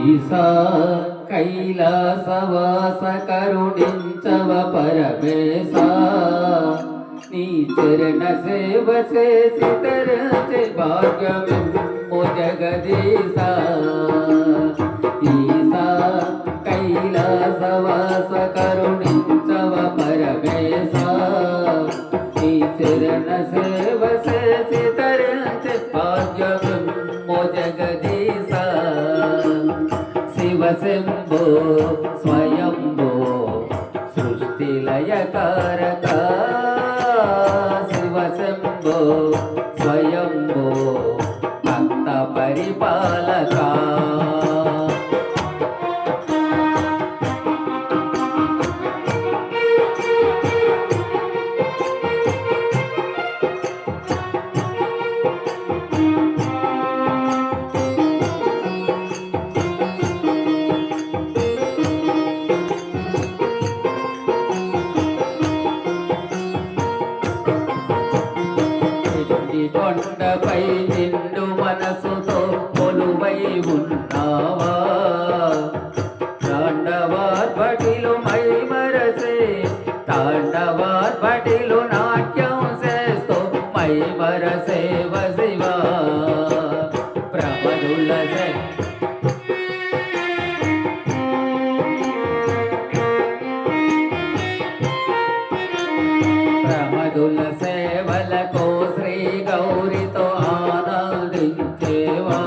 ఈసా కైలాసవాస కరుణించవ పరమేశా నీ చరణ సేవ చేసి తరచే భాగ్యమిమ్ము జగదీశా ఈసా కైలాసవాస కరుణించవ పరమేశా నీ చరణ సేవ చేసి తరచే భాగ్యమిమ్ము జగదీశా శివశంభో స్వయంభో సృష్టిలయకారక శివశంభో స్వయంభో భక్త పరిపాలక కొండపై నిండు మనసుతో కొలువై ఉన్నావా తాండవార్భటిలు మై మరసే తాండవార్భటిలు నాట్యం చేస్తూ మై మరసే శివా ప్రమదుల ప్రమదుల సేవలకు శ్రీ గౌరితో ఆనందించేవా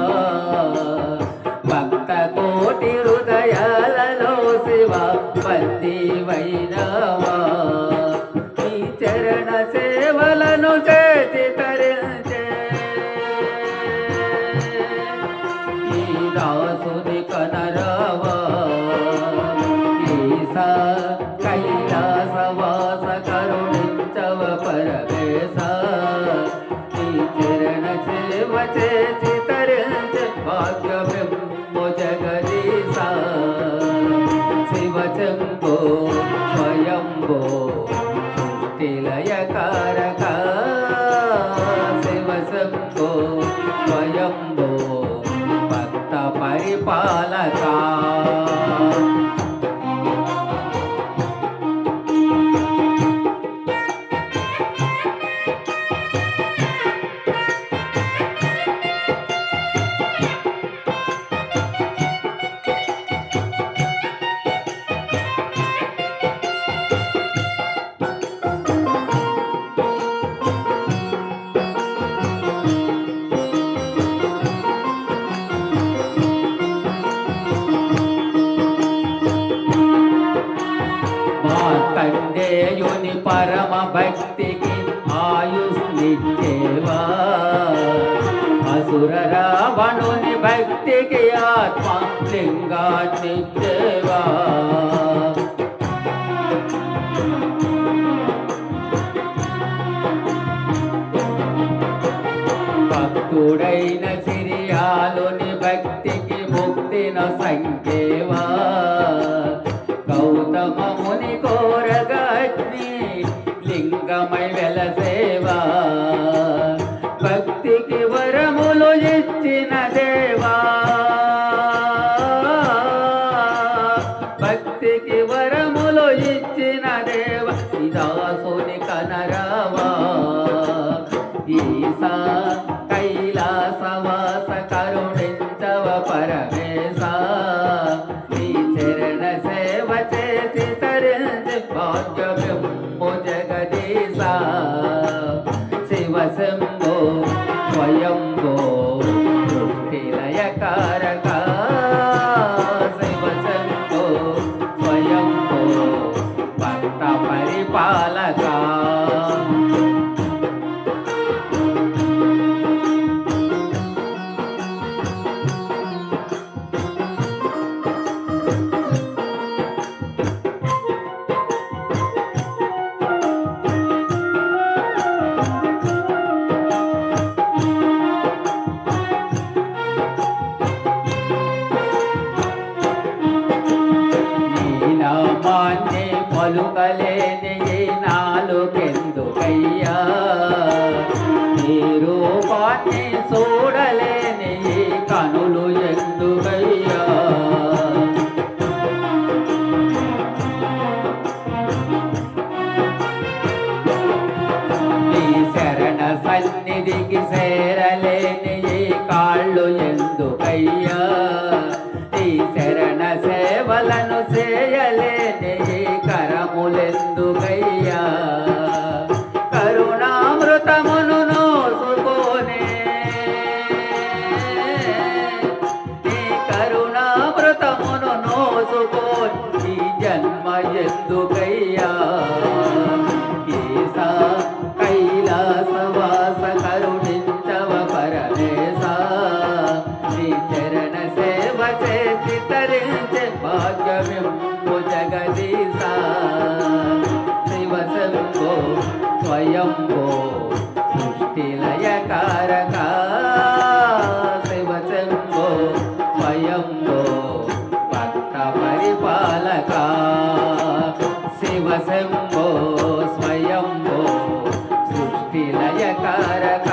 భక్త కోటి హృదయాలలో శివ బందీవైనవా ఈ చరణ సేవలను చేతి తరించే ఈ దాసుని కనరావా ఈసా కైలాసవాస కరుణించవ పరమేశా నీ చరణ సేవ చేసి తరించే భాగ్యమిమ్ము జగదీశా శివశంభో స్వయంభో సృష్టిలయకారక శివశంభో స్వయంభో భక్త పరిపాలక మార్కండేయుని పరమ భక్తికి ఆయుష్నిచ్చేవా అసుర రావణుని భక్తికి ఆత్మ లింగాన్నిచ్చేవా భక్తుడైన సిరియాలుని భక్తికి ముక్తిన సంకేవా గౌతమ ముని కోరగాగ్ని లింగమై వెలసేవా భక్తికి వరములు ఇచ్చిన దేవా భక్తికి వరములు ఇచ్చిన దేవా దాసుని కనరావా ఈసా కైలాసవాస కరుణించవ పరమేశా నీ చరణ సేవ చేసి తరించి భాగ్యమిమ్ము జగదీశా శివశంభో స్వయంభో సృష్టిలయకారక శివశంభో స్వయంభో భక్త పరిపాలక పలుకలేని నాలుకెందుకయ్యా నీ రూపాన్ని చూడలేని కనులు ఎందుకయ్యా కాళ్ళు ఎందుకయ్యా నీ శరణ సేవలను చేయలేని ఈ కరములెందుకయ్యా కరుణామృతమును నోసుకోనే నీ కరుణామృతమును నోసుకోని ఈ జన్మ ఎందుకయ్యా ఈసా కైలాసవాస కరుణించవ పరమేశా నీ చరణ సేవ చేసి తరించే భాగ్యమింపు జగదీశా శివ శంభో స్వయంభో సృష్టిలయకారక శివ శంభో స్వయంభో భక్త పరిపాలక శివ శంభో స్వయంభో సృష్టిలయకారక